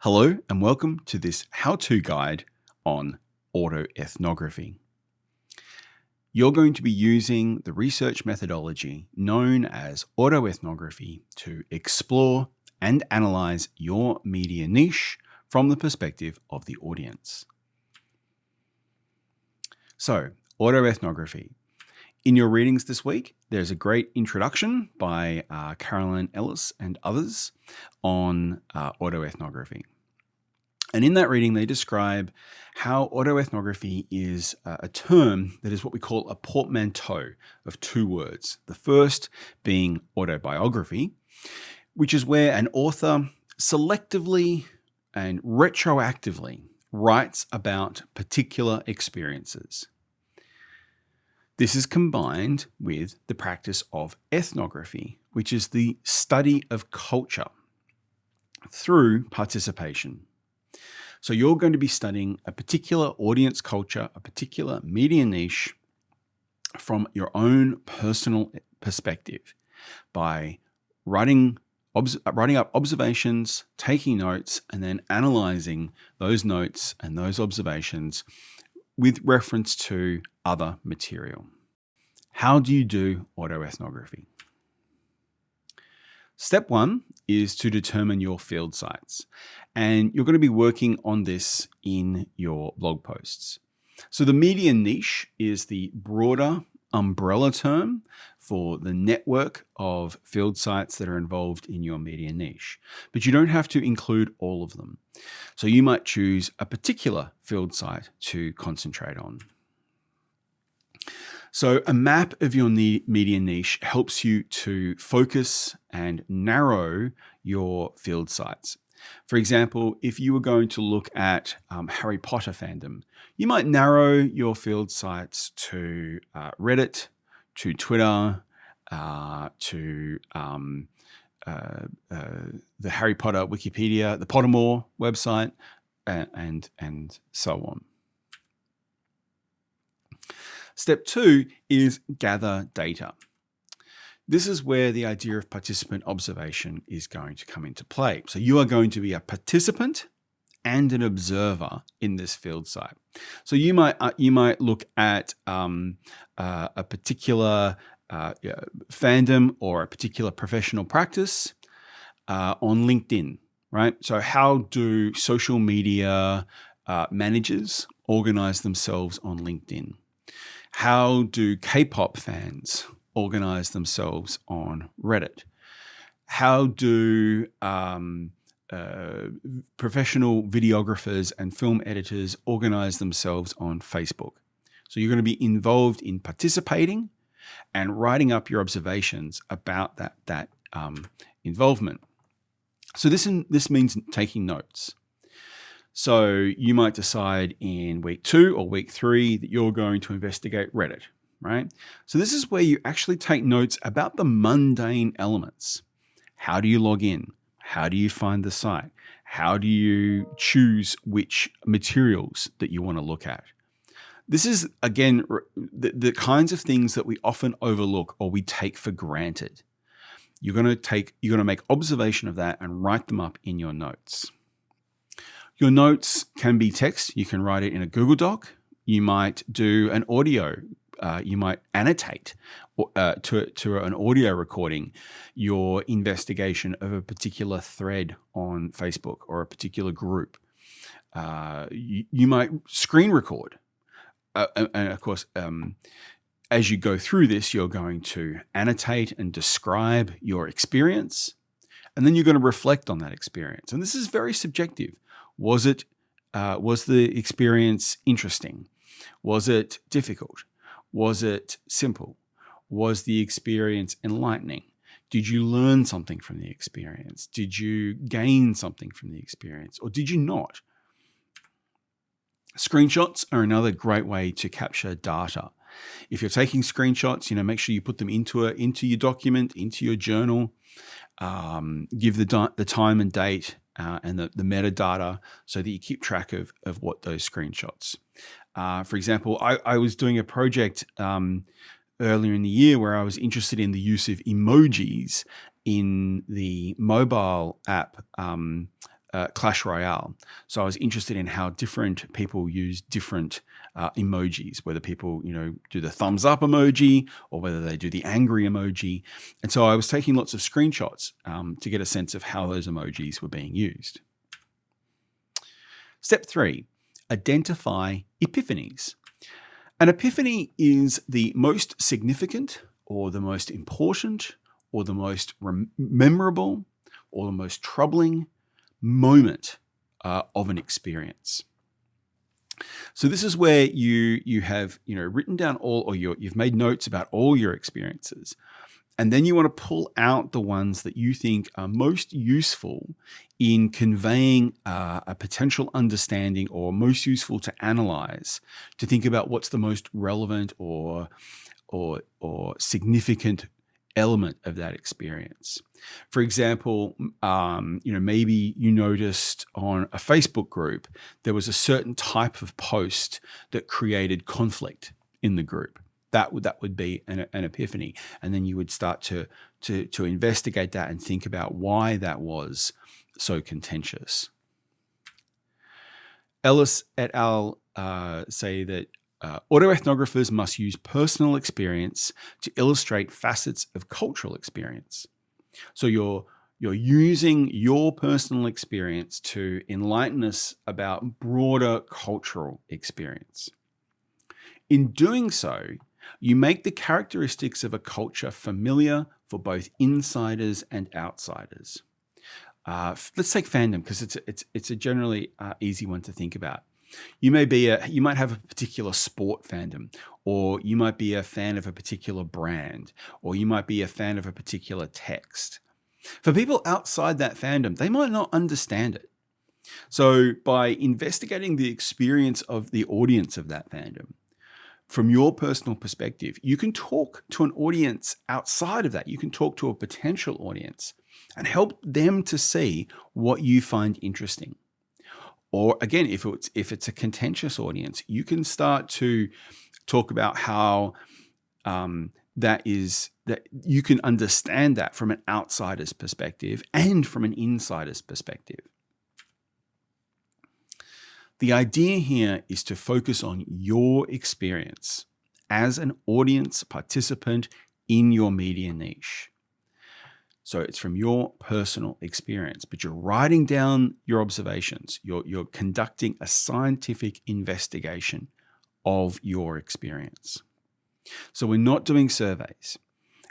Hello and welcome to this how-to guide on autoethnography. You're going to be using the research methodology known as autoethnography to explore and analyze your media niche from the perspective of the audience. So, autoethnography. In your readings this week, there's a great introduction by Caroline Ellis and others on autoethnography. And in that reading, they describe how autoethnography is a term that is what we call a portmanteau of two words. The first being autobiography, which is where an author selectively and retroactively writes about particular experiences. This is combined with the practice of ethnography, which is the study of culture through participation. So you're going to be studying a particular audience culture, a particular media niche from your own personal perspective by writing up observations, taking notes, and then analyzing those notes and those observations with reference to other material. How do you do autoethnography? Step one is to determine your field sites, and you're going to be working on this in your blog posts. So the media niche is the broader umbrella term for the network of field sites that are involved in your media niche, but you don't have to include all of them. So you might choose a particular field site to concentrate on. So a map of your media niche helps you to focus and narrow your field sites. For example, if you were going to look at Harry Potter fandom, you might narrow your field sites to Reddit, to Twitter, to the Harry Potter Wikipedia, the Pottermore website, and so on. Step two is gather data. This is where the idea of participant observation is going to come into play. So you are going to be a participant and an observer in this field site. So you might look at a particular fandom or a particular professional practice on LinkedIn, right? So how do social media managers organize themselves on LinkedIn? How do K-pop fans organize themselves on Reddit? How do professional videographers and film editors organize themselves on Facebook? So you're going to be involved in participating and writing up your observations about that involvement. So this means taking notes. So you might decide in week 2 or week 3 that you're going to investigate Reddit, right? So this is where you actually take notes about the mundane elements. How do you log in? How do you find the site? How do you choose which materials that you want to look at? This is, again, the kinds of things that we often overlook or we take for granted. You're going to make observation of that and write them up in your notes. Your notes can be text. You can write it in a Google Doc. You might do an audio. You might annotate to an audio recording your investigation of a particular thread on Facebook or a particular group. You might screen record. And of course, as you go through this, you're going to annotate and describe your experience, and then you're going to reflect on that experience. And this is very subjective. Was the experience interesting? Was it difficult? Was it simple? Was the experience enlightening? Did you learn something from the experience? Did you gain something from the experience, or did you not? Screenshots are another great way to capture data. If you're taking screenshots, make sure you put them into your document, into your journal. Give the time and date and the metadata so that you keep track of what those screenshots. For example, I was doing a project earlier in the year where I was interested in the use of emojis in the mobile app Clash Royale. So I was interested in how different people use different emojis, whether people, do the thumbs up emoji or whether they do the angry emoji. And so I was taking lots of screenshots to get a sense of how those emojis were being used. Step 3, identify epiphanies. An epiphany is the most significant or the most important or the most memorable or the most troubling moment of an experience. So this is where you have written down you've made notes about all your experiences, and then you want to pull out the ones that you think are most useful in conveying a potential understanding, or most useful to analyze, to think about what's the most relevant or significant element of that experience. For example, maybe you noticed on a Facebook group there was a certain type of post that created conflict in the group. That would be an epiphany, and then you would start to investigate that and think about why that was so contentious. Ellis et al. Say that autoethnographers must use personal experience to illustrate facets of cultural experience. So you're using your personal experience to enlighten us about broader cultural experience. In doing so, you make the characteristics of a culture familiar for both insiders and outsiders. Let's take fandom, because it's a generally easy one to think about. You might have a particular sport fandom, or you might be a fan of a particular brand, or you might be a fan of a particular text. For people outside that fandom, they might not understand it. So by investigating the experience of the audience of that fandom, from your personal perspective, you can talk to an audience outside of that. You can talk to a potential audience and help them to see what you find interesting. Or again, if it's a contentious audience, you can start to talk about how that you can understand that from an outsider's perspective and from an insider's perspective. The idea here is to focus on your experience as an audience participant in your media niche. So it's from your personal experience, but you're writing down your observations. You're conducting a scientific investigation of your experience. So we're not doing surveys.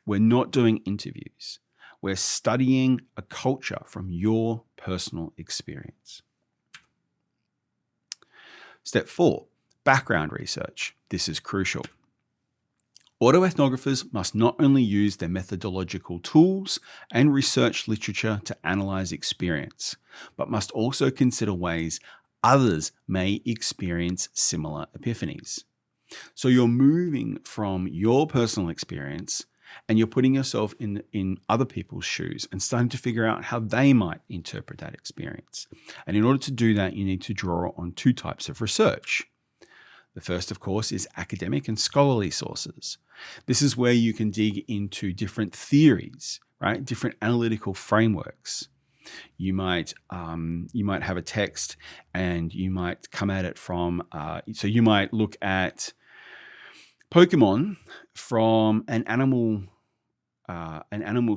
We're not doing interviews. We're studying a culture from your personal experience. Step 4, background research. This is crucial. Autoethnographers must not only use their methodological tools and research literature to analyze experience, but must also consider ways others may experience similar epiphanies. So you're moving from your personal experience and you're putting yourself in other people's shoes and starting to figure out how they might interpret that experience. And in order to do that, you need to draw on 2 types of research. The first, of course, is academic and scholarly sources. This is where you can dig into different theories, right? Different analytical frameworks. You might have a text and you might come at it from, so you might look at Pokemon from an animal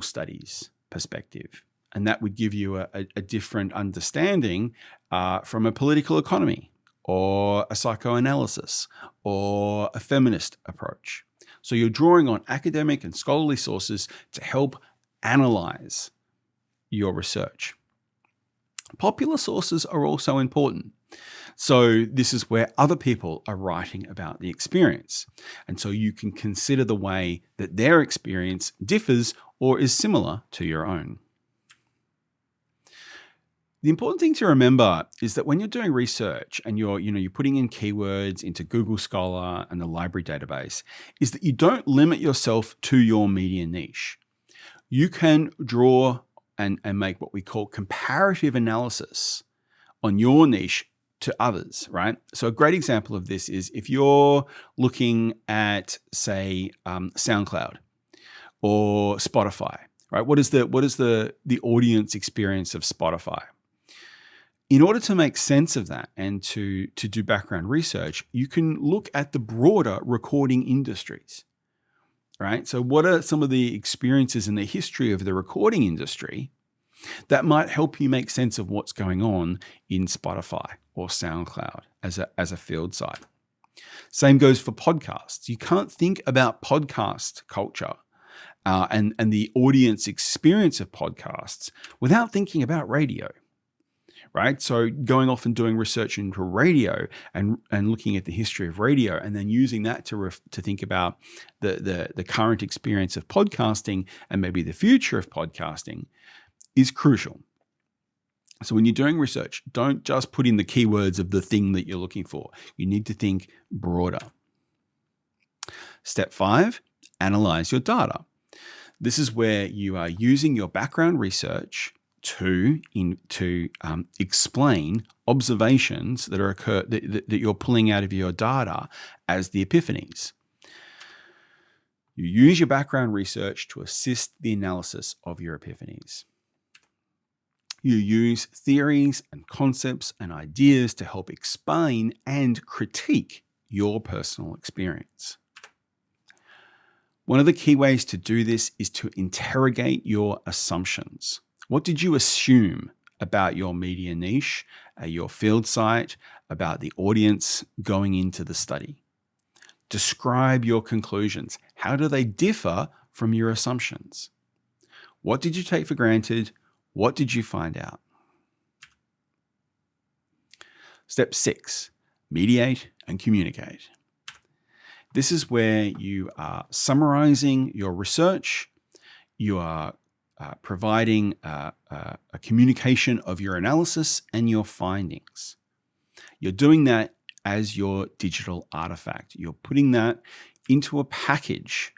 studies perspective, and that would give you a different understanding from a political economy, or a psychoanalysis, or a feminist approach. So you're drawing on academic and scholarly sources to help analyze your research. Popular sources are also important. So this is where other people are writing about the experience. And so you can consider the way that their experience differs or is similar to your own. The important thing to remember is that when you're doing research and you're putting in keywords into Google Scholar and the library database, is that you don't limit yourself to your media niche. You can draw and make what we call comparative analysis on your niche to others, right? So a great example of this is if you're looking at, say, SoundCloud or Spotify, right? What is the audience experience of Spotify? In order to make sense of that and to do background research, you can look at the broader recording industries, right? So what are some of the experiences in the history of the recording industry that might help you make sense of what's going on in Spotify or SoundCloud as a field site? Same goes for podcasts. You can't think about podcast culture and the audience experience of podcasts without thinking about radio, right? So going off and doing research into radio and looking at the history of radio and then using that to think about the current experience of podcasting and maybe the future of podcasting is crucial. So when you're doing research, don't just put in the keywords of the thing that you're looking for. You need to think broader. Step 5, analyze your data. This is where you are using your background research to explain observations that you're pulling out of your data as the epiphanies. You use your background research to assist the analysis of your epiphanies. You use theories and concepts and ideas to help explain and critique your personal experience. One of the key ways to do this is to interrogate your assumptions. What did you assume about your media niche, your field site, about the audience going into the study? Describe your conclusions. How do they differ from your assumptions? What did you take for granted? What did you find out? Step 6, mediate and communicate. This is where you are summarizing your research. You are providing a communication of your analysis and your findings. You're doing that as your digital artifact. You're putting that into a package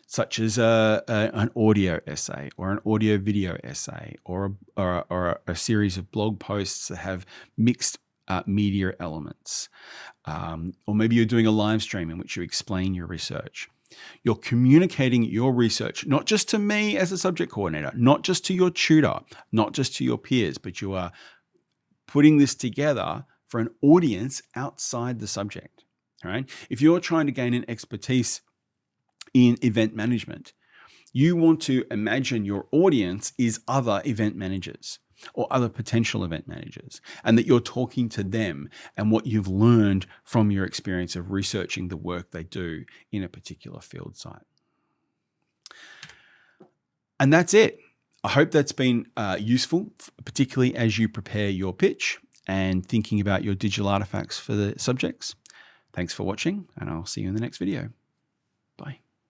such as an audio essay or an audio video essay or a series of blog posts that have mixed media elements. Or maybe you're doing a live stream in which you explain your research. You're communicating your research, not just to me as a subject coordinator, not just to your tutor, not just to your peers, but you are putting this together for an audience outside the subject. All right? If you're trying to gain an expertise in event management, you want to imagine your audience is other event managers or other potential event managers, and that you're talking to them and what you've learned from your experience of researching the work they do in a particular field site. And that's it. I hope that's been useful, particularly as you prepare your pitch and thinking about your digital artifacts for the subjects. Thanks for watching, and I'll see you in the next video. Bye.